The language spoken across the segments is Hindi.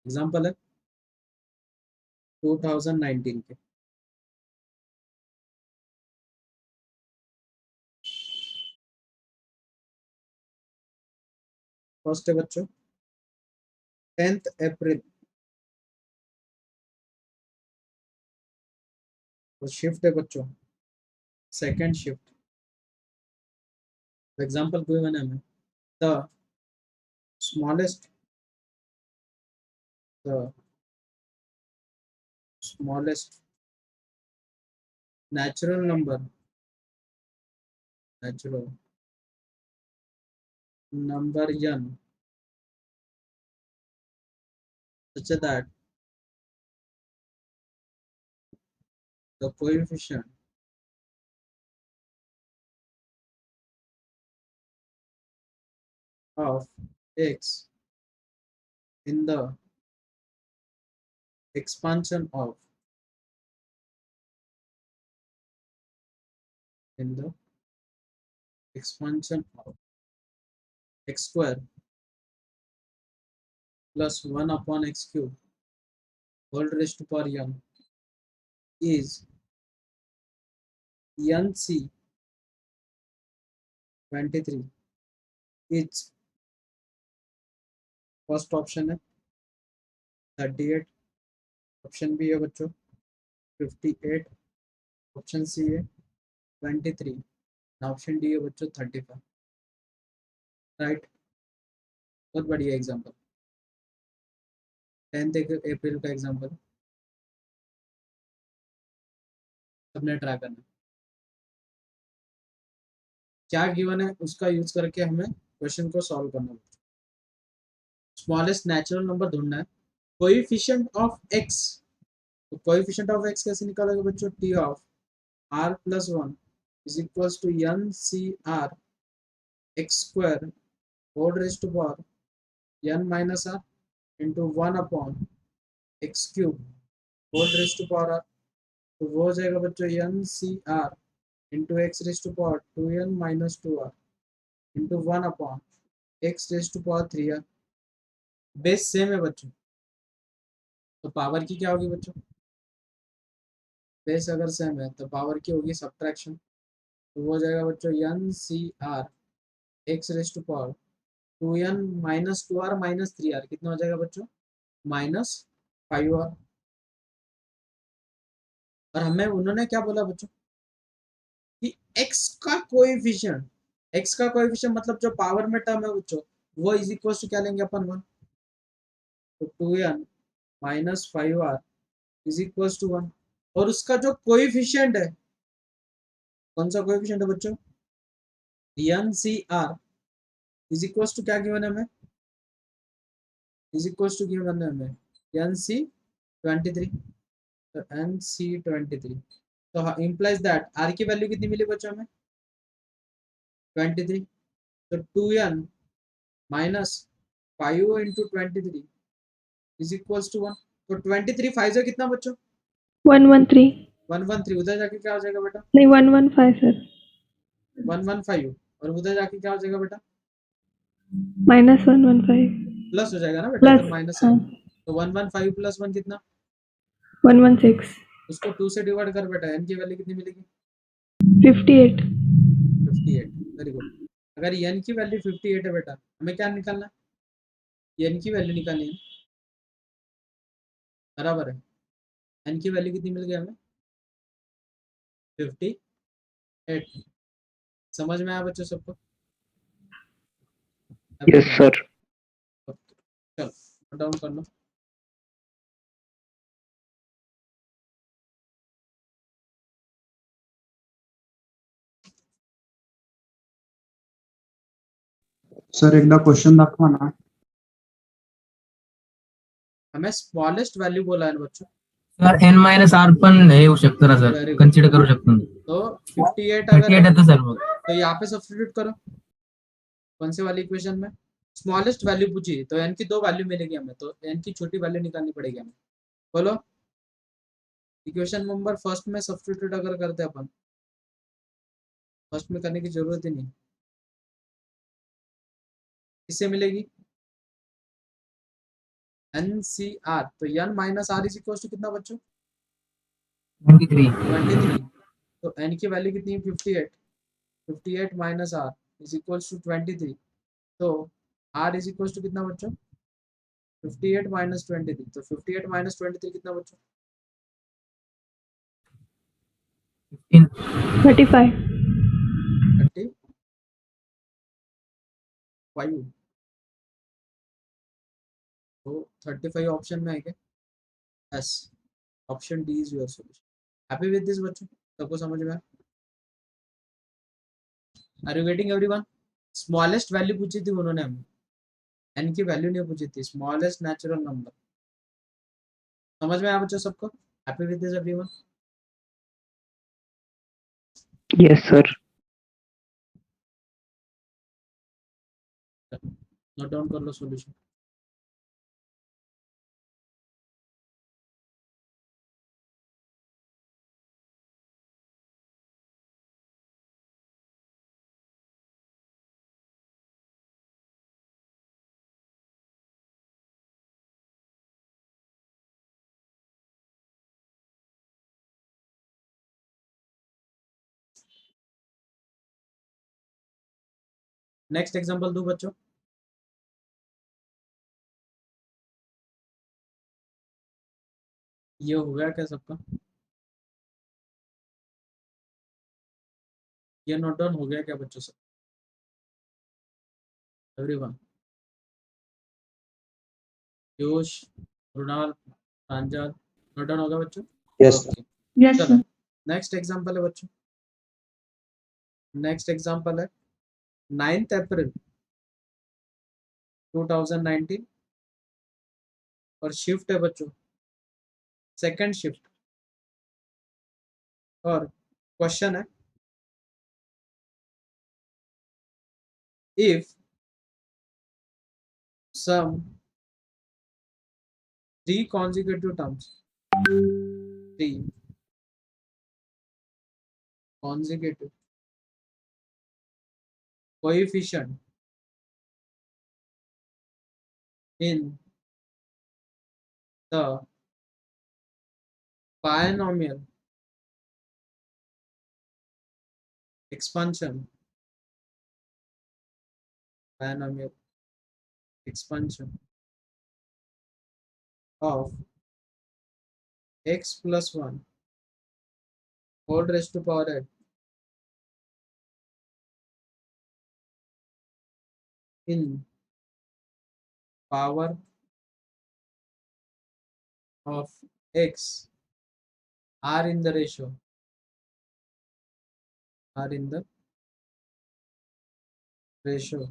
एग्जाम्पल है 2019 के। फर्स्ट है बच्चों 10 अप्रैल, तो शिफ्ट है बच्चों सेकेंड शिफ्ट। एग्जाम्पल कोई मैंने हमें the smallest the smallest natural number n such that the coefficient of x in the expansion of in the expansion of x square plus 1 upon x cube whole raised to power n is nc 23 is first option है 38, ऑप्शन बी है बच्चों 58, ऑप्शन सी है 23, ऑप्शन डी है बच्चों 35। राइट, बहुत बढ़िया एग्जाम्पल। 10 अप्रैल का एग्जाम्पल सबने ट्राई करना। क्या गिवन है उसका यूज करके हमें क्वेश्चन को सॉल्व करना है। स्मॉलेस्ट नेचुरल नंबर ढूंढना है, कोएफिशिएंट ऑफ एक्स। तो कोएफिशिएंट ऑफ एक्स कैसे निकालोगे बच्चों, T of r plus 1 is equals to n c r x square whole raise to power n minus r into 1 upon x cube whole raise to power r. तो वो हो जाएगा बच्चों n c r into x raise to power 2n minus 2r into 1 upon x raise to power 3r। Base same है बच्चों, तो पावर की क्या होगी बच्चों, बेस अगर सेम है तो पावर की होगी सब्ट्रैक्शन। तो वो हो जाएगा बच्चों n c r x raise to power 2n minus 2r minus 3r कितना हो जाएगा बच्चों, -5r। और हमें उन्होंने क्या बोला बच्चों कि एक्स का कोएफिशिएंट मतलब जो पावर में टर्म है बच्चों वो इज इक्वल टू क्या लेंगे अपन 1। तो 2n minus 5r is equal to 1। और उसका जो कोएफिशिएंट है, कौन सा कोएफिशिएंट है बच्चों, n c r is equal to क्या गिवन है हमें, इज इक्वल टू गिवन है हमें एन सी 23। तो एन सी 23 तो इम्प्लाइज दैट आर की वैल्यू कितनी मिली बच्चों हमें 23। तो 2n minus 5 into 23 is equal to 1। तो 23 5 से कितना बच्चों 113 113, उधर जाके क्या हो जाएगा बेटा नहीं 115 सर 115 और उधर जाके क्या हो जाएगा बेटा -115 प्लस हो जाएगा ना बेटा, प्लस इधर माइनस है हाँ तो 115 प्लस 1 कितना, 116 उसको 2 से डिवाइड कर बेटा, एन की वैल्यू कितनी मिलेगी 58 58। Very good. अगर एन की वैल्यू 58 है बेटा हमें क्या निकालना है, एन की वैल्यू निकालनी है, बराबर है। एन की वैल्यू कितनी मिल गई हमें 58। समझ में आया बच्चों सबको, यस सर। चलो नोट डाउन कर लो। सर एकदा क्वेश्चन दाखवा ना। हमें स्मॉलेस्ट वैल्यू बोला है ना बच्चों, सर एन मायनस आर पण हे होऊ शकतं ना सर, कन्सिडर करू शकतो ना। तो 58 अगर 38 है येतं सर मग। तो यहाँ पे सब्स्टिट्यूट करो कौन से वाली इक्वेशन में, स्मॉलेस्ट वैल्यू पूछी तो एन की 2 वैल्यू मिलेगी हमें, तो एन की छोटी वैल्यू निकालनी पड़ेगी हमें। बोलो इक्वेशन नंबर फर्स्ट में सब्स्टिट्यूट अगर करते हैं अपन, फर्स्ट में करने की जरूरत ही नहीं, किससे मिलेगी NCR, तो n minus r is equal to कितना बच्चों? 23। 23। तो n की वैल्यू कितनी है? 58। 58 minus r is equal to 23। तो r इज इक्वल टू कितना बच्चों? 58 माइनस 23। तो 58 माइनस 23 कितना बच्चों? 15। 35. 35। तो 35 ऑप्शन में है क्या? Yes, option D is your solution. Happy with this बच्चों? सबको समझ में? Are you getting everyone? Smallest value पूछी थी उन्होंने हमें, एन की वैल्यू नहीं पूछी थी, स्मॉलेस्ट नेचुरल नंबर। समझ में आया बच्चों सबको? Happy with this everyone? Yes, sir. Note down कर लो सॉल्यूशन। नेक्स्ट एग्जांपल दो बच्चों। ये हो गया क्या सबका? ये नोट डाउन हो गया क्या बच्चों सब? एवरीवन? पीयूष, रुणाल, प्रांजल, नोट डाउन हो गया बच्चों? Yes, sir. ओके, Yes, चलो sir. नेक्स्ट एग्जांपल है बच्चों। नेक्स्ट एग्जांपल है 9th अप्रैल 2019 और शिफ्ट है बच्चों सेकंड शिफ्ट। और क्वेश्चन है, if some 3 consecutive terms, 3 consecutive coefficient in the binomial expansion, binomial expansion of x plus 1 whole raised to power n in power of x are in the ratio, are in the ratio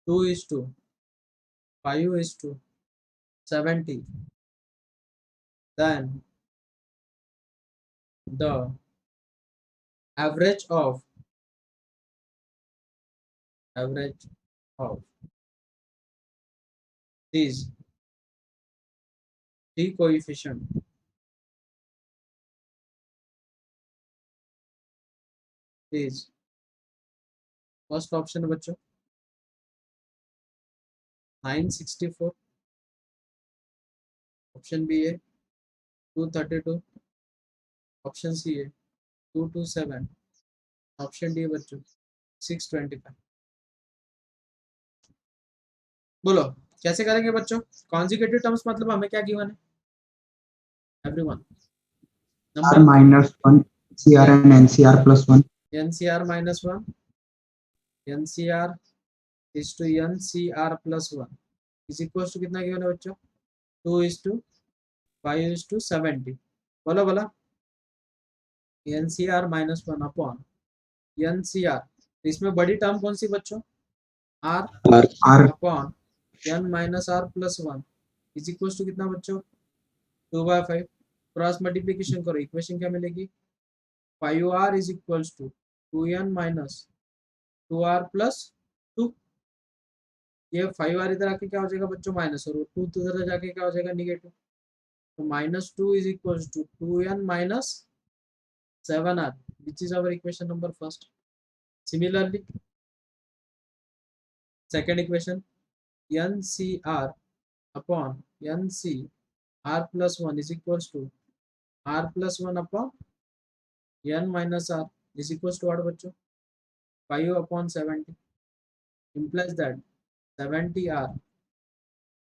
2:5:70, then the average of these three coefficient is, first option है बच्चों 964, ऑप्शन बी है 232, ऑप्शन सी है 227, ऑप्शन डी है बच्चों 625। बोलो कैसे करेंगे बच्चों? कॉन्जिक्यूटिव टर्म्स मतलब हमें क्या गिवन है everyone? R number minus 1, CR and NCR plus 1. NCR minus 1, NCR is to NCR plus 1 is equals to कितना गिवन है बच्चों? 2:5:70। बोलो बोला, NCR minus 1 अपॉन NCR, इसमें बड़ी टर्म कौन सी बच्चों? R R upon n minus r plus 1 is equal to कितना बच्चों? 2/5। क्रॉस मल्टीप्लीकेशन करो, इक्वेशन क्या मिलेगी? 5r is equal to 2n minus 2r plus 2। ये 5r इधर आके क्या हो जाएगा बच्चों? माइनस, और 2 तो इधर जाके क्या हो जाएगा? निगेटिव। तो -2 is equal to 2n minus 7r, which is our equation number first. Similarly second equation NCR upon n c r plus one is equals to r plus one upon n minus r is equals to what बच्चों 5/70 implies that 70 आर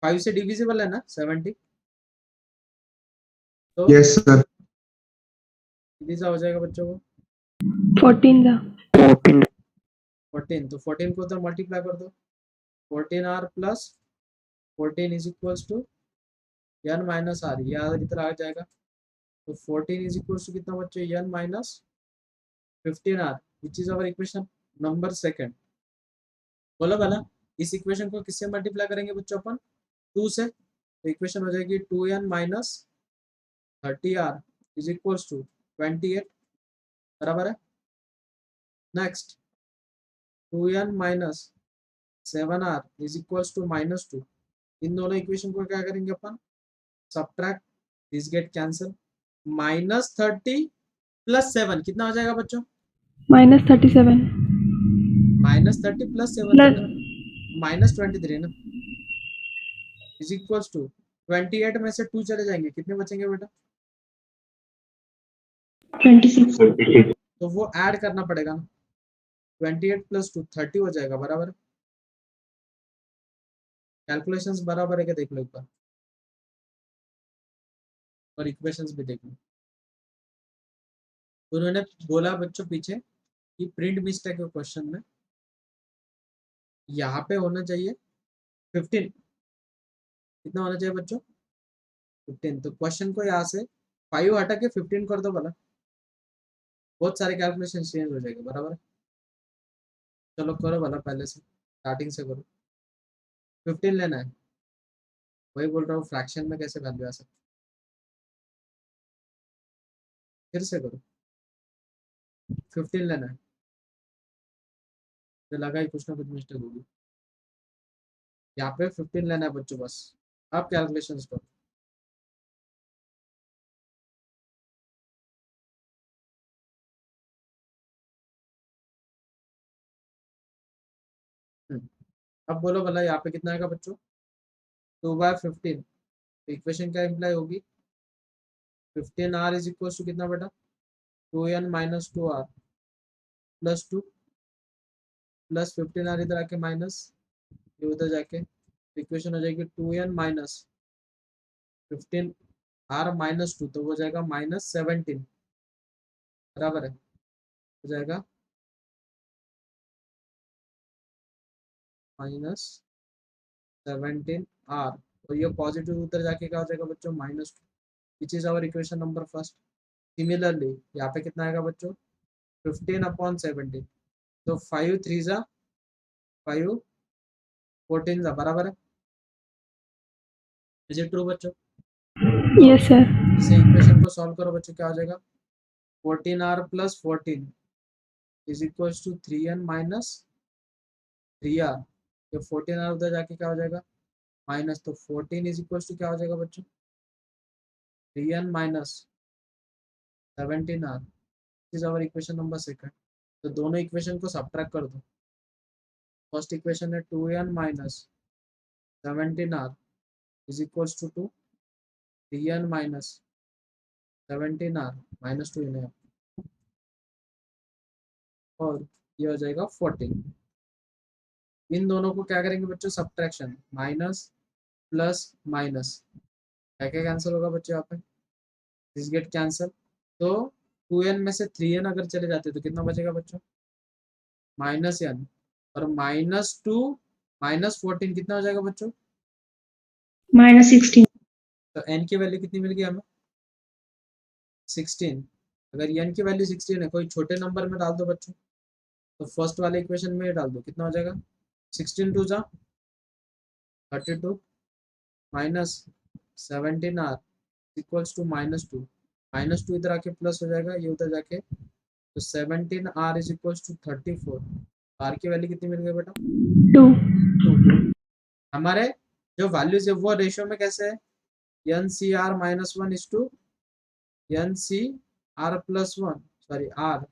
5 से डिविजिबल है ना 70 तो yes sir, कितनी सा हो जाएगा बच्चों को 14 था 14. 14 तो 14 को तो मल्टीप्लाई कर दो 14r plus 14 is equals to n minus r ये इधर आ जाएगा तो 14 इज इक्वल्स टू कितना बच्चों n minus 15r which is our equation number second बोलो भला इस इक्वेशन को किससे मल्टीप्लाई करेंगे बच्चों अपन 2 से तो इक्वेशन हो जाएगी 2n minus 30r is equals to 28 बराबर है next 2n minus 7r is equals to -2 इन दोनों इक्वेशन को क्या करेंगे अपन subtract this get cancel -30 plus 7 कितना हो जाएगा बच्चों -37 -30 प्लस 7 प्लस -23 ना इज इक्वल्स टू 28 में से 2 चले जाएंगे कितने बचेंगे बेटा 26 तो वो ऐड करना पड़ेगा ना 28 प्लस 2 30 हो जाएगा बराबर कैलकुलेशंस बराबर है क्या देख लो एक बार और इक्वेशंस भी देख लो उन्होंने बोला बच्चों पीछे कि प्रिंट मिस्टेक है क्वेश्चन में यहाँ पे होना चाहिए 15 कितना होना चाहिए बच्चों 15 तो क्वेश्चन को यहाँ से 5 हटा के 15 कर दो भला बहुत सारे कैलकुलेशन चेंज हो जाएंगे बराबर चलो करो भला पहले से स्टार्टिंग से करो 15 लेना है वही बोल रहा हूँ फ्रैक्शन में कैसे वैल्यू आ सकती फिर से करो 15 लेना है तो लगा ही कुछ ना कुछ मिस्टेक होगी यहाँ पे 15 लेना है बच्चों बस अब कैलकुलेशंस करो अब बोलो भला यहाँ पे कितना आएगा बच्चों 2/15 इक्वेशन क्या इम्प्लाई होगी 15r इज इक्वल टू कितना बेटा 2n minus 2r plus 2 plus 15r इधर आके माइनस ये उधर जाके इक्वेशन हो जाएगी 2n माइनस 15r माइनस 2 तो हो जाएगा -17 बराबर है हो जाएगा -17r और ये पॉजिटिव उधर जाके क्या हो जाएगा बच्चों -2 which is our equation number first similarly यहाँ पे कितना आएगा बच्चों 15/17 तो 5 3 जा 5 14 जा बराबर है इज इट ट्रू बच्चों यस सर इसे इक्वेशन को सॉल्व करो बच्चों क्या हो जाएगा 14r plus 14 is equal to 3n minus 3r ये 14r उधर जाके क्या हो जाएगा माइनस तो 14 इज इक्वल टू क्या हो जाएगा बच्चों 3n minus 17r is our equation number second तो दोनों इक्वेशन को सब्ट्रैक्ट कर दो फर्स्ट इक्वेशन है 2n minus 17r is equal to 2 3n minus 17r -2 इन्हें और ये हो जाएगा 14 इन दोनों को क्या करेंगे बच्चों सब्ट्रैक्शन माइनस प्लस माइनस क्या क्या कैंसिल होगा बच्चों यहाँ पे दिस गेट कैंसिल तो 2n में से 3n अगर चले जाते तो कितना बचेगा बच्चों -n और -2 -14 कितना हो जाएगा बच्चों -16 तो n की वैल्यू कितनी मिल गई हमें 16 अगर n की वैल्यू 16 है कोई छोटे नंबर में डाल दो बच्चों तो फर्स्ट वाले इक्वेशन में डाल दो कितना हो जाएगा 16 2 जा 32 माइनस 17r इक्वल्स टू -2 -2 इधर आके प्लस हो जाएगा ये उधर जाके तो 17r is equals to 34 r की वैल्यू कितनी मिल गई बेटा 2 हमारे जो वैल्यूज है वो रेशियो में कैसे है NCR -1 is to NCR plus 1 sorry r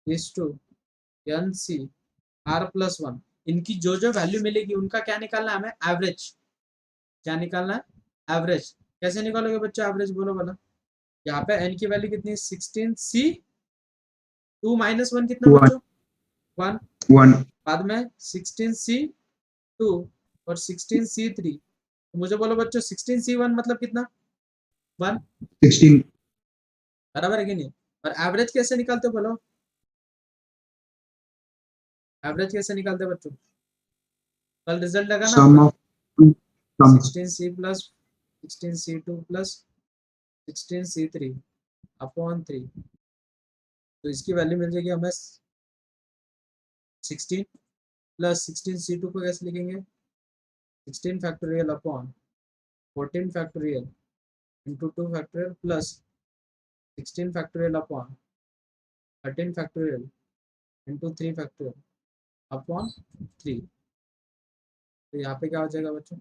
is to NCR plus 1 इनकी जो जो वैल्यू मिलेगी उनका क्या निकालना है हमें एवरेज क्या निकालना है? एवरेज। कैसे निकालोगे बच्चों एवरेज, बोलो भला। यहाँ पे n की वैल्यू कितनी है? 16c 2 माइनस 1 कितना One. बच्चों? 1। 1. बाद में 16c2 और 16c3। तो मुझे बोलो बच्चों 16c1 मतलब कितना? 1। 16. बराबर है कि नहीं? और एवरेज कैसे निकालते हो बोलो? एवरेज कैसे निकालते हो बच्चों? कल रिजल्ट लगा ना Sum आपका? of two sums. 16c plus 16c2 plus 16c3 upon 3। तो इसकी वैल्यू मिल जाएगी हमें 16 प्लस 16c2 को कैसे लिखेंगे? 16 factorial upon 14 factorial into 2 factorial plus 16 factorial upon 13 factorial into 3 factorial upon 3। तो यहाँ पे क्या हो जाएगा बच्चों?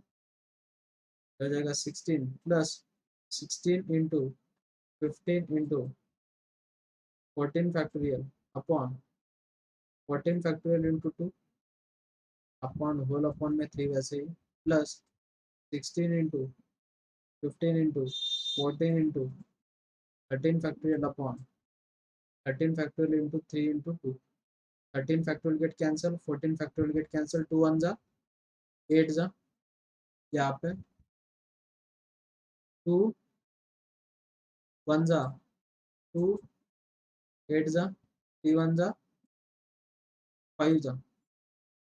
हो जाएगा 16 plus 16 into 15 into 14 factorial upon 14 factorial into 2 upon whole upon में 3 वैसे ही plus 16 into 15 into 14 into 13 factorial upon 13 factorial into 3 into 2। 13 factorial get cancel, 14 factorial get cancel, 2 1 जा 8 जा, यहाँ पे 2 1 जा 2 8 जा 3 1 जा 5 जा।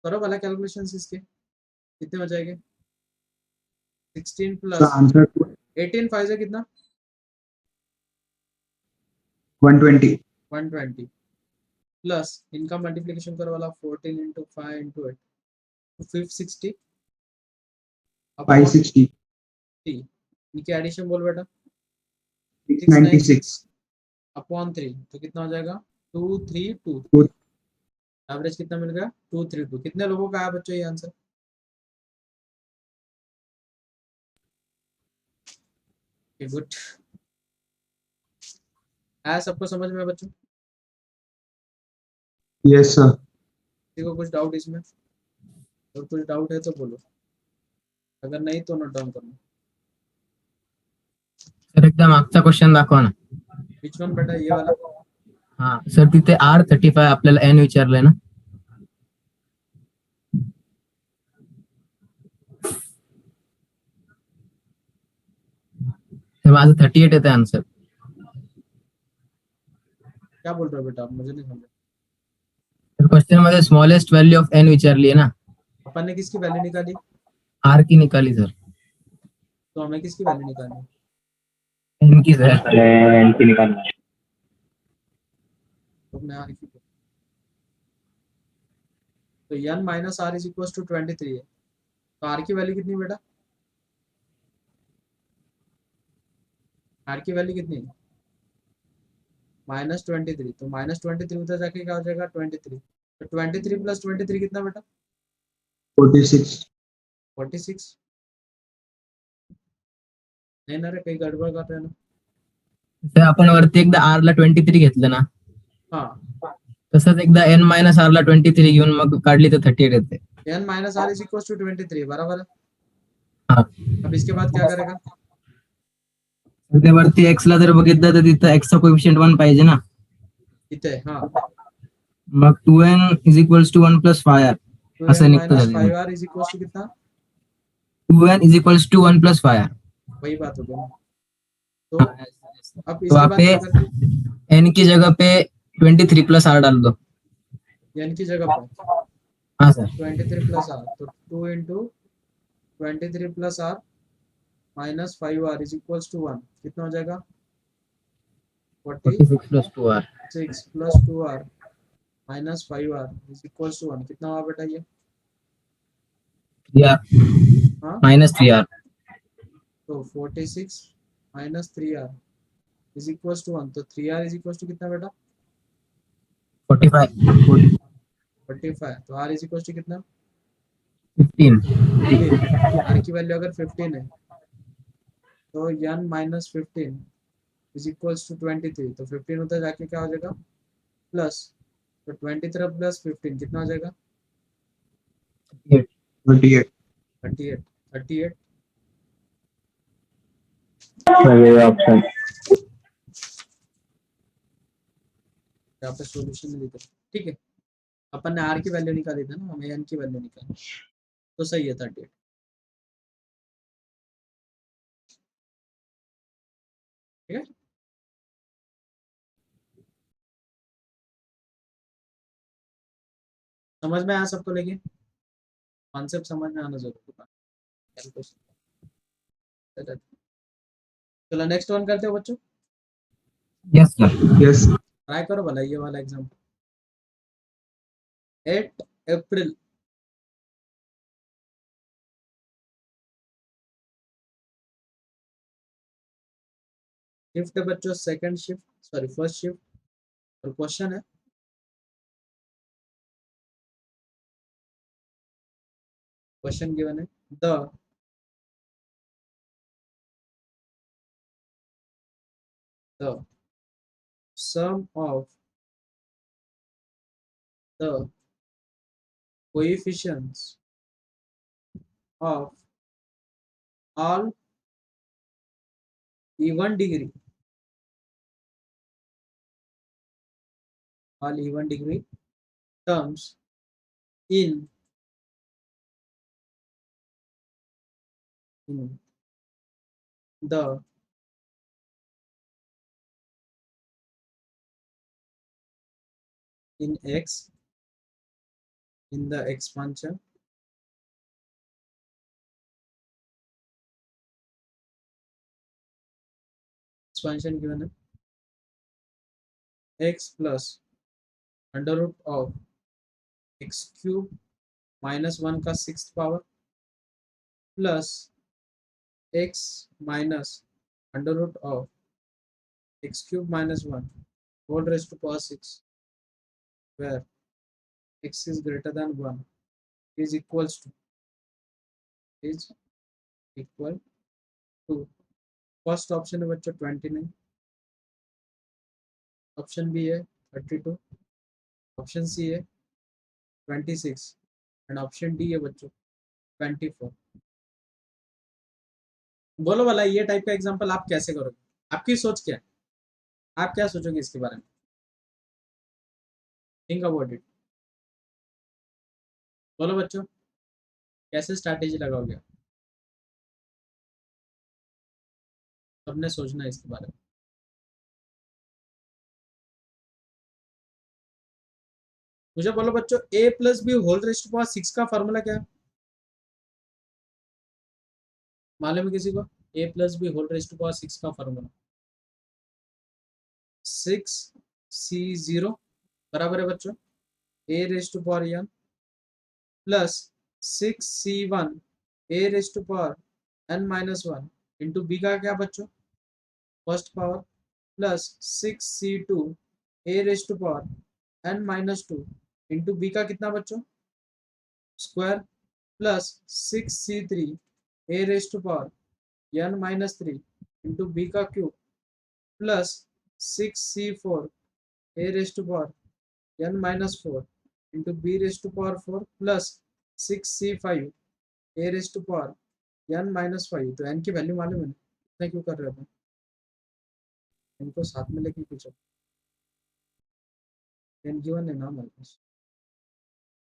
करो वाला कैलकुलेशन इसके कितने हो जाएंगे? 16 The प्लस answer to 18 5 से कितना? 120. 120 प्लस इनका मल्टीप्लिकेशन करो वाला 14 इंटू 5 इंटू 8 तो 560 अपॉन 560. 3। इनकी एडिशन बोल बेटा। 696. अपॉन 3 तो कितना हो जाएगा? 232। Two. एवरेज कितना मिल गया? 232। कितने लोगों का है बच्चों ये आंसर? गुड है, सबको समझ में बच्चों? Yes, sir. किसी को कुछ डाउट इसमें? और कुछ डाउट है तो बोलो, अगर नहीं तो नोट डाउन करना। सर एकदा मागचा क्वेश्चन दाखवा ना. विच वन बेटा? ये वाला? हा सर, तिथे R35 आपल्याला n विचारलंय ना. तर माझं 38 येते आन्सर. क्या बोल रहे हो बेटा आप? मुझे नहीं समझा। तर क्वेश्चन मध्ये स्मॉलेस्ट व्हॅल्यू ऑफ n विचारली आहे ना. अपन ने किसकी वैल्यू निकाली? R की निकाली सर. तो हमें किसकी वैल्यू निकालनी? n की सर. n की निकालना है. तो अपने आर की। तो n minus r is equal to 23 है। तो आर की वैल्यू कितनी बेटा? आर की वैल्यू कितनी? -23। तो -23 उधर जाके क्या हो जाएगा? 23। तो 23 प्लस 23 कितना बेटा? 46. 46। नहीं ना रे, काही गडबड कर रहे ना? तर आपण वरती एकदा R ला 23 घेतलं ना, हाँ, तसंच एकदा n मायनस R ला 23 घेऊन मग काढली तर 38 येते. n minus r is equal to 23 बराबर है। हा. अब इसके बाद क्या करेगा? तर त्या वरती x ला जर बघितलं तर तिथं x चा कोएफिशिएंट 1 पाहिजे ना. इथे हाँ, मग 2n is equals to 1 plus 5r तो असं n निघतं माइनस त्याच्यातून. 5r इज इक्वल टू कितना? 2n is equals to 1 plus 5r. वही बात हो गई ना। तो अब तो इसके वहाँ बाद पे क्या करें? n की जगह पे 23 प्लस r डाल दो. n की जगह पे हाँ सर. 23 प्लस आर, तो 2 into 23 plus r minus 5r is equal to 1 कितना हो जाएगा? 46 46 plus 2r. Plus 2r minus 5r is equal to 1 कितना हुआ बेटा ये? 3r हाँ, माइनस 3r. तो 46 minus 3r is equal to 1। तो 3r इज इक्वल टू कितना बेटा? 45 45। तो r इज इक्वल टू कितना? 15. 15। r की वैल्यू अगर 15 है तो n minus 15 is equal to 23। तो 15 उधर जाके क्या हो जाएगा? प्लस, तो 23 प्लस 15 कितना हो जाएगा? 38. 38। 38 ऑप्शन यहाँ पे सॉल्यूशन नहीं दिखा, ठीक है। अपन ने आर की वैल्यू निकाली थी ना, हमें एन की वैल्यू निकाली, तो सही है 38। ठीक है, समझ में आया सबको, लेकिन कॉन्सेप्ट समझ में आना जरूरी है। चलो नेक्स्ट वन करते हो बच्चों, यस सर। Yes. ट्राई करो भला ये वाला एग्जाम्पल। 8 अप्रैल शिफ्ट है बच्चों, second shift, sorry first shift, और क्वेश्चन है क्वेश्चन गिवन है the sum of the coefficients of all even degree terms in the in x in the expansion given है x plus under root of x cube minus 1 का 6th power plus x minus under root of x cube minus 1 whole raise to power 6 where x is greater than 1 is equal to first option है बच्चों 29, ऑप्शन बी है 32, ऑप्शन सी है 26 एंड ऑप्शन डी है बच्चों 24। बोलो भला ये टाइप का एग्जांपल आप कैसे करोगे, आपकी सोच क्या है, आप क्या सोचोगे इसके बारे में, थिंक अबाउट इट। बोलो बच्चों कैसे स्ट्रैटेजी लगाओगे, सबने सोचना है इसके बारे में। मुझे बोलो बच्चों a plus b whole raise to power 6 का फॉर्मूला क्या है, मालूम है किसी को? a plus b whole raise to power 6 का फॉर्मूला 6c0 बराबर है बच्चों a raise to power n plus 6c1 a raise to power n minus 1 into b का क्या बच्चों first power plus 6c2 a raise to power n minus 2 into b का कितना बच्चों square plus 6c3 a raise to power n माइनस 3 इंटू बी का cube plus 6c4 a raise to power n minus 4 into b raise to power 4 plus 6c5 a raise to power n minus 5। तो n की वैल्यू मालूम है इतना क्यों कर रहे हो, इनको साथ में लेके पूछो, n गिवन है ना हमारे पास,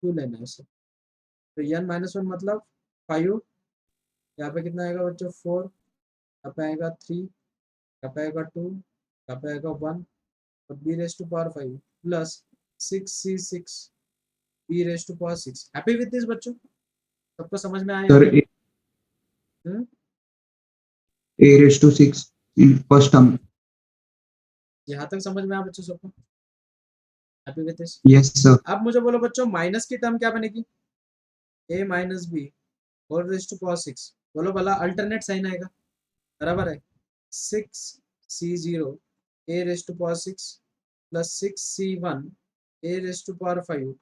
क्यों लेना है इसे। तो n माइनस 1 मतलब 5, यहाँ पे कितना आएगा बच्चों 4, यहाँ पे आएगा 3, यहाँ पे आएगा 2, यहाँ पे आएगा 1 और b raise to power 5 plus 6c6 b raise to power 6। Happy with this बच्चों, सबको समझ में आया? Sir, a raised to 6 in first term. यहाँ तक समझ में आया बच्चों सबको? Happy with this? Yes, sir. अब मुझे बोलो बच्चों माइनस की टर्म क्या बनेगी, a minus b whole raise to power 6, बोलो भला अल्टरनेट साइन आएगा, बराबर है 6c0 a raise to power 6 plus 6c1 a raise to power 5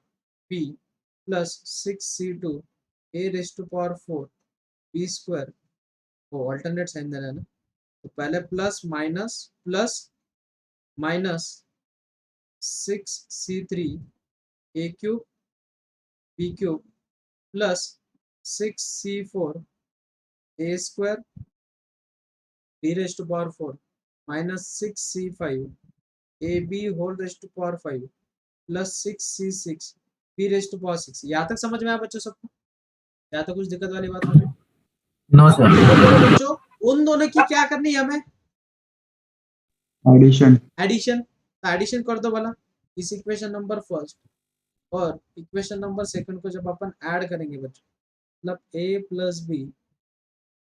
b plus 6c2 a raise to power 4 b square. वो अल्टरनेट साइन देना है ना, तो पहले plus minus 6c3 a cube b cube plus 6c4 a square b raised to power 4 minus 6c5 ab whole raised to power 5 plus 6c6 b raised to power 6। यहाँ तक समझ में आया बच्चों सबको? यहाँ तक कुछ दिक्कत वाली बात नहीं? No sir. बच्चों उन दोनों की क्या करनी है हमें? एडिशन। एडिशन। तो एडिशन कर दो वाला इस इक्वेशन नंबर फर्स्ट और इक्वेशन नंबर सेकंड को जब अपन ऐड करेंगे बच्चों, मतलब a plus b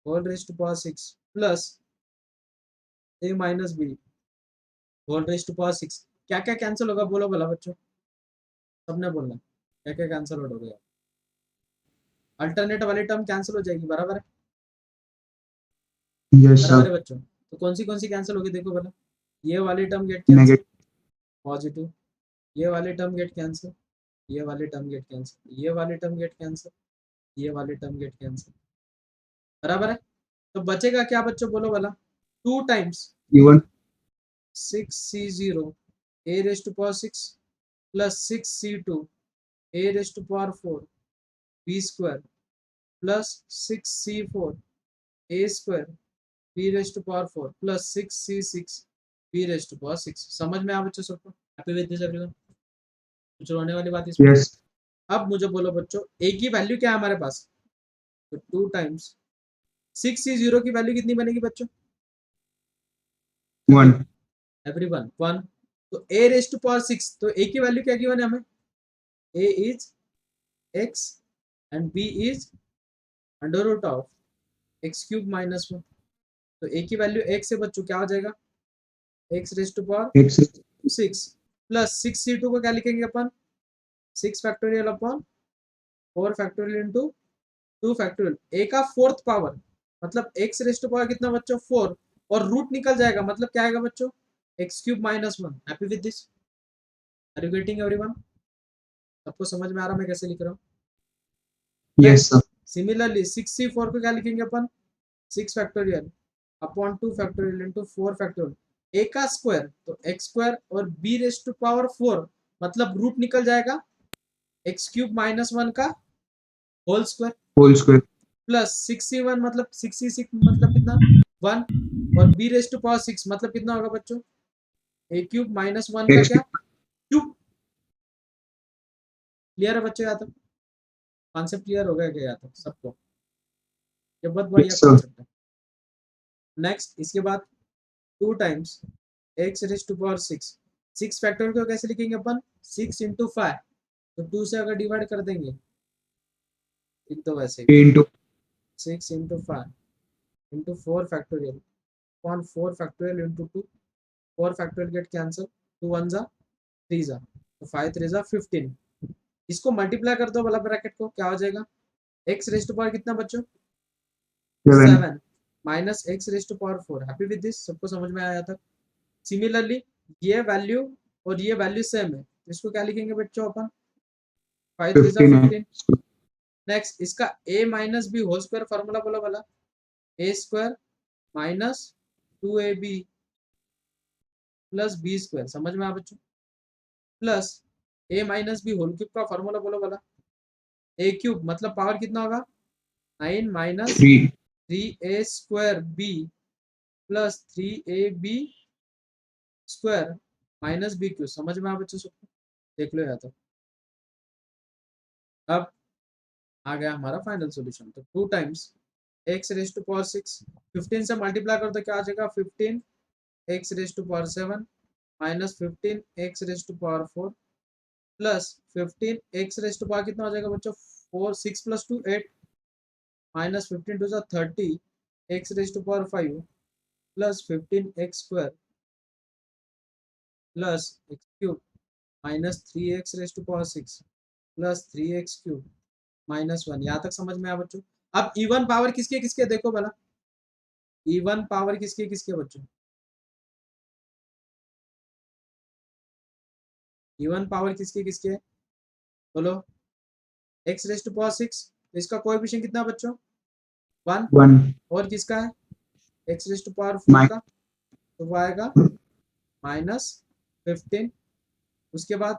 whole raise to power 6 plus a minus b whole raise to power 6, क्या क्या कैंसिल होगा बोलो भला बच्चों, सबने बोलना क्या क्या कैंसिल हो गया। अल्टरनेट वाली टर्म कैंसिल हो जाएगी, बराबर है? यस बराबर है सर। बच्चों? तो कौन सी कैंसिल होगी देखो भला, ये वाली term get cancel negative. Positive, ये वाली टर्म गेट कैंसिल, ये वाली टर्म गेट कैंसिल, ये वाली टर्म गेट कैंसिल, ये वाली टर्म गेट कैंसिल, बराबर है? तो बचेगा क्या बच्चों बोलो वाला, 2 times even 6c0 a raised to power 6 plus 6c2 a raised to power 4 b square plus 6c4 a square b raised to power 4 plus 6c6 b raised to power 6। समझ में आ बच्चों सबको? Happy with this everyone? कुछ रोने वाली बात इसमें? यस। अब मुझे बोलो बच्चों a की वैल्यू क्या है हमारे पास, तो 2 टाइम्स 6c0 की वैल्यू कितनी बनेगी बच्चों? 1 एवरीवन 1। तो a रेज टू पावर 6, तो a की वैल्यू क्या गिवन है हमें, a is x and b is under root of x cube minus 1। तो a की वैल्यू x है बच्चों, क्या हो जाएगा, x raise to power x 6 plus 6c2 को क्या लिखेंगे अपन, 6 factorial upon 4 factorial into 2 factorial, a का 4th पावर मतलब x रेज टू पावर कितना बच्चों 4, और रूट निकल जाएगा मतलब क्या आएगा बच्चों, x cube minus 1। Happy with this? Are you getting everyone? सबको समझ में आ रहा मैं कैसे लिख रहा हूँ? Yes sir. सिमिलरली 6c4 को क्या लिखेंगे अपन, 6 factorial upon 2 factorial into 4 factorial, a का स्क्वायर तो x स्क्वायर और b रेज टू पावर 4 मतलब रूट निकल जाएगा x क्यूब माइनस 1 का whole square whole square plus 6c1 मतलब 6c6 मतलब कितना 1 और b रेज टू पावर 6 मतलब कितना होगा बच्चों, a क्यूब माइनस 1 का x क्या क्यूब। क्लियर है बच्चों? यहाँ तक कॉन्सेप्ट क्लियर हो गया क्या यहाँ तक सबको? ये बहुत बढ़िया Yes, sir. कॉन्सेप्ट है। नेक्स्ट इसके बाद 2 times x raise to power 6, 6 factorial को कैसे लिखेंगे अपन, 6 इंटू 5, तो 2 से अगर डिवाइड कर देंगे लिख दो वैसे, into 6 into 5 into 4 factorial upon 4 factorial into 2, 4 factorial get cancel, 2 1 जा 3 जा, तो 5 3 जा 15। इसको मल्टीप्लाई कर दो वाला ब्रैकेट को, क्या हो जाएगा, x रेज टू पावर कितना बच्चों 7 7 minus x raise to power 4। Happy with this? सबको समझ में आया था? सिमिलरली ये वैल्यू और ये वैल्यू सेम है, तो इसको क्या लिखेंगे बच्चों अपन, 5 3 जा 15। नेक्स्ट इसका a minus b whole square formula बोला वाला, a square minus 2ab plus b square, समझ में आ बच्चों, plus a minus b whole cube का फार्मूला बोलो वाला, a क्यूब मतलब पावर कितना होगा 9 minus 3 3a square b plus 3ab square minus b cube. समझ में आ बच्चों सबको? देख लो यहाँ तो। अब आ गया हमारा फाइनल सॉल्यूशन, तो 2 times x raise to power 6, 15 से मल्टीप्लाई कर दो क्या आ जाएगा, 15 x raise to power 7 minus 15 x raise to power 4 plus 15 x raise to power कितना हो जाएगा बच्चों 4, 6 प्लस 2 8 माइनस 15 टू जा 30 x raise to power 5 plus 15 x square plus x cube minus 3x raise to power 6 plus 3x cube minus 1। यहाँ तक समझ में आया बच्चों? अब इवन पावर किसके किसके देखो भला, इवन पावर किसके किसके बच्चों, इवन पावर किसके किसके बोलो, x रेज टू पावर 6 तो इसका कोएफिशिएंट कितना बच्चों 1, 1 और किसका है x रेज टू पावर 4 का, तो वो आएगा माइनस 15, उसके बाद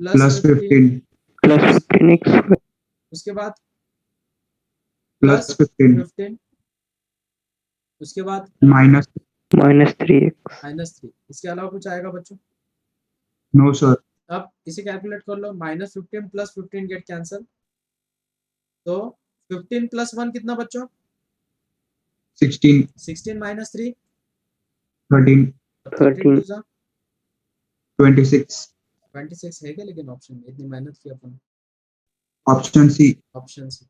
प्लस 15 plus 15x उसके बाद प्लस प्लस 15 15 उसके बाद minus, -3x, -3, इसके अलावा कुछ आएगा बच्चों? no sir, अब इसे कैलकुलेट कर लो, -15 + 15 गेट कैंसल, तो 15 + 1 कितना बच्चों? 16, 16 - 3, 13, 13 13, 2 जा 26, 26 है क्या? लेकिन ऑप्शन में इतनी मेहनत की अपन, option C. Option C.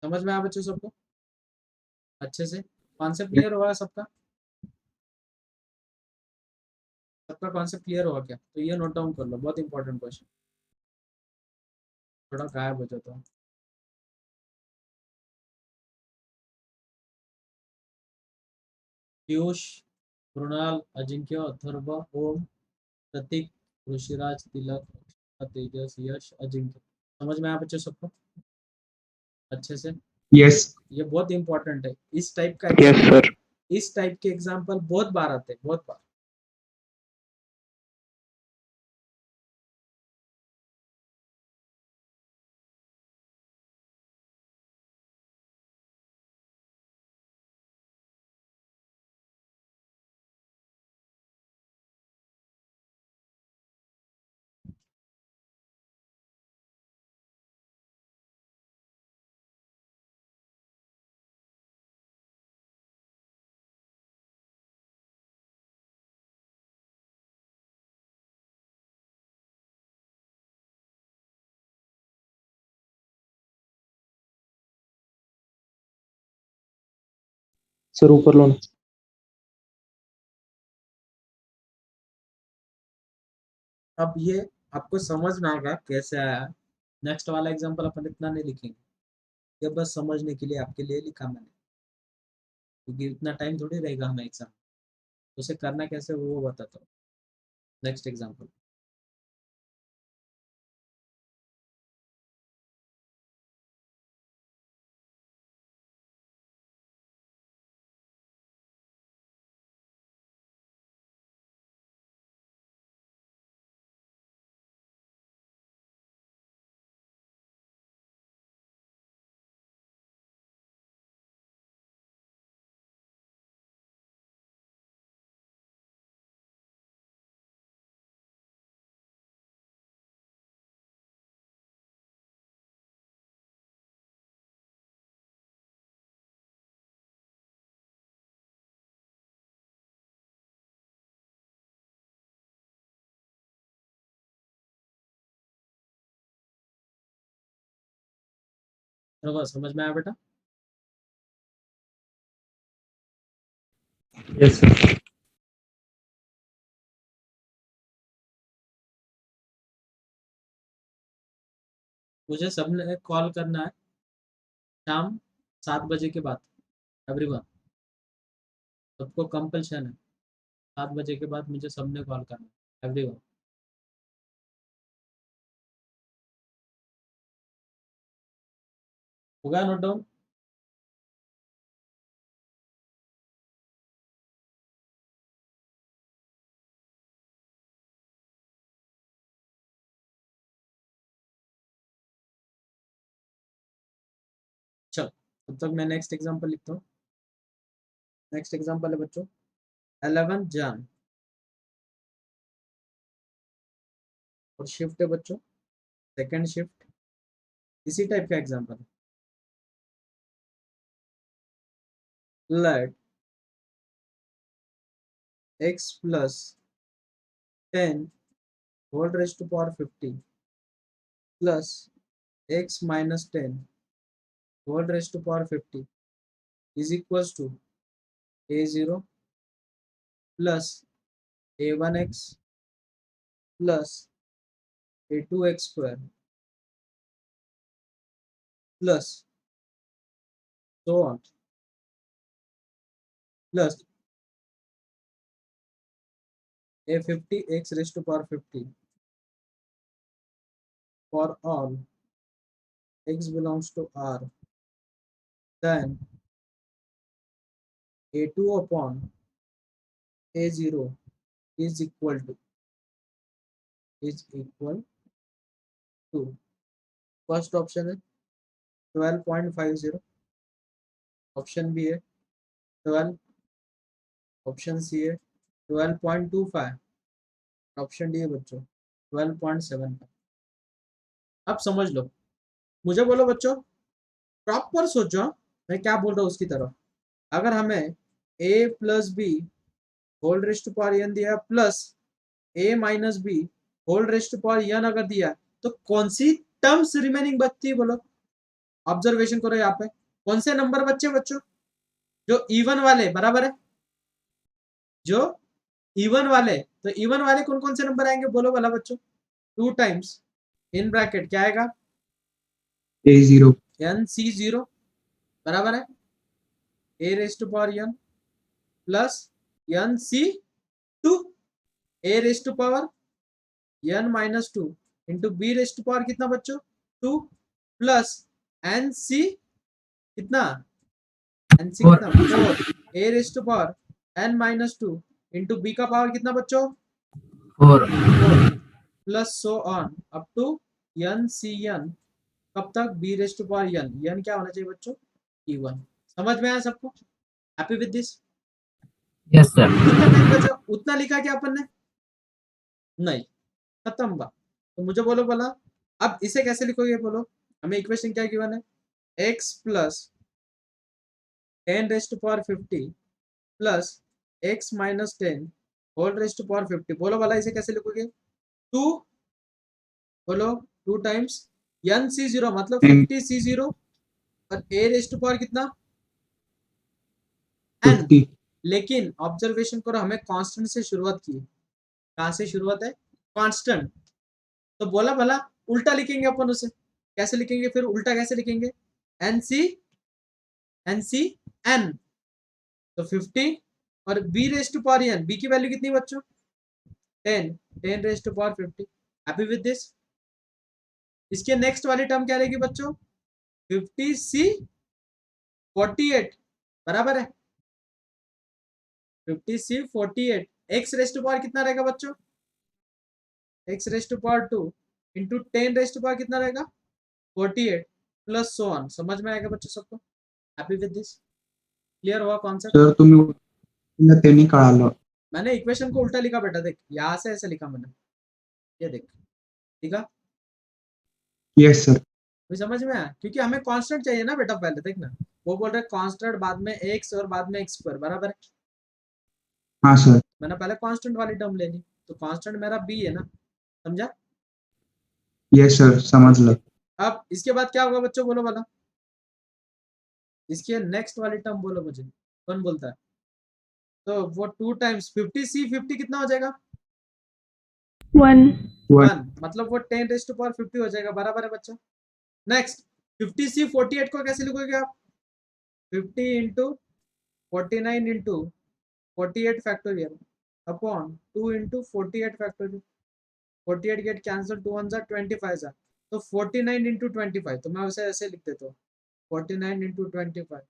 समझ में आया बच्चों सबको अच्छे से? कॉन्सेप्ट क्लियर हुआ सबका? सबका कॉन्सेप्ट क्लियर हुआ क्या? तो ये नोट डाउन कर लो, बहुत इंपॉर्टेंट क्वेश्चन। थोड़ा गायब हो जाता है। पीयूष, मृणाल, अजिंक्य, अथर्व, ओम, प्रतीक, ऋषिराज, तिलक, तेजस, यश, अजिंक्य। समझ में आया बच्चों सबको अच्छे से? Yes, ये बहुत इंपॉर्टेंट है। इस टाइप का yes एग्जाम्पल, sir, इस टाइप के एग्जाम्पल बहुत बार आते हैं, बहुत बार। सर ऊपर लो ना। अब ये आपको समझ में आएगा कैसे आया। नेक्स्ट वाला एग्जाम्पल अपन इतना नहीं लिखेंगे, ये बस समझने के लिए आपके लिए लिखा मैंने, क्योंकि इतना टाइम थोड़ी रहेगा हमें एग्जाम, तो उसे करना कैसे वो बताता हूँ। नेक्स्ट एग्जाम्पल, बराबर समझ में आया बेटा? Yes sir. मुझे सबने कॉल करना है शाम 7 बजे के बाद, एवरीवन, सबको कंपल्शन है, 7 बजे के बाद मुझे सबने कॉल करना है, एवरीवन। होगा नोट डाउन? चल, तब तक मैं नेक्स्ट एग्जांपल लिखता हूँ। नेक्स्ट एग्जांपल है बच्चों 11 जन, और शिफ्ट है बच्चों सेकंड शिफ्ट, इसी टाइप का एग्जांपल है। Let x plus 10 whole raised to power 50 plus x minus 10 whole raised to power 50 is equals to a0 plus a1x plus a2x square plus so on plus a50 x raised to power 50 for all x belongs to R, then a2 upon a0 is equal to first option है 12.50, ऑप्शन बी है 12 ऑप्शन सी है 12.25, ऑप्शन डी है बच्चों 12.75। अब समझ लो, मुझे बोलो बच्चों, प्रॉपर सोचो मैं क्या बोल रहा हूँ उसकी तरफ। अगर हमें a plus b whole raised power n दिया plus a minus b whole raised power n अगर दिया, तो कौन सी टर्म्स रिमेनिंग बचती है बोलो। ऑब्जर्वेशन करो यहाँ पे, कौन से नंबर बच्चे बच्चों, जो इवन वाले, बराबर है, जो इवन वाले, तो इवन वाले कौन कौन से नंबर आएंगे बोलो भला बच्चों। 2 टाइम्स इन ब्रैकेट क्या आएगा, A0 nc0 बराबर है a raised to power n plus nc2 a raised to power n minus 2 into b raised to power कितना बच्चों 2 प्लस nc कितना, nc Four. कितना 4 a raised to power n minus 2 into b का पावर कितना बच्चों 4. 4 plus so on up to ncn, कब तक b raised to power n क्या होना चाहिए बच्चों e1। समझ में आया सबको, happy with this. Yes, sir. कितना टाइम बचा, उतना लिखा क्या अपन ने, नहीं, खत्म बात। तो मुझे बोलो बोला, अब इसे कैसे लिखोगे बोलो। हमें इक्वेशन क्या गिवन है, x plus 10 raised to power 50 plus x minus 10 whole raised to power 50। बोलो वाला इसे कैसे लिखोगे, 2 बोलो 2 टाइम्स nc0 मतलब 50c0 और a रेस्ट टू पावर कितना n। 50 लेकिन ऑब्जर्वेशन करो, हमें कांस्टेंट से शुरुआत की, कहां से शुरुआत है, कांस्टेंट। तो बोला भला उल्टा लिखेंगे अपन उसे, कैसे लिखेंगे फिर, उल्टा कैसे लिखेंगे, nc n, तो 50 और b raised to power n, b की वैल्यू कितनी बच्चों 10 raised to power 50। Happy with this. इसके नेक्स्ट वाली टर्म क्या रहेगी बच्चों 50c 48 बराबर है 50c 48, x raised to power कितना रहेगा बच्चों, x raised to power 2 into 10 raised to power कितना रहेगा 48 प्लस सो ऑन। समझ में आएगा बच्चों सबको, हैप्पी विद दिस, क्लियर हुआ कॉन्सेप्ट। सर तुम्ही त्यांनी कळालं मैंने इक्वेशन को उल्टा लिखा बेटा, देख यहाँ से ऐसे लिखा मैंने, ये देख, ठीक है, यस सर भी समझ में आया, क्योंकि हमें कांस्टेंट चाहिए ना बेटा, पहले देख ना, वो बोल रहे कांस्टेंट बाद में x और बाद में x स्क्वायर बराबर है, हाँ सर मैंने पहले कांस्टेंट वाली टर्म ले ली, तो कांस्टेंट मेरा b है ना, समझा। यस सर समजलं अब इसके बाद क्या होगा बच्चों बोलो वाला, इसके नेक्स्ट वाली टर्म बोलो मुझे, कौन बोलता है, तो वो 2 टाइम्स 50c 50 कितना हो जाएगा 1. 1, मतलब वो 10 रेस्ट टू पावर 50 हो जाएगा, बराबर है बच्चा। नेक्स्ट 50c 48 को कैसे लिखोगे आप, 50 into 49 into 48 factorial upon 2 into 48 factorial, 48 gate cancel, 2 1 जा 25 जा, तो 49 इंटू 25, तो मैं उसे ऐसे लिख देता हूँ 49 into 25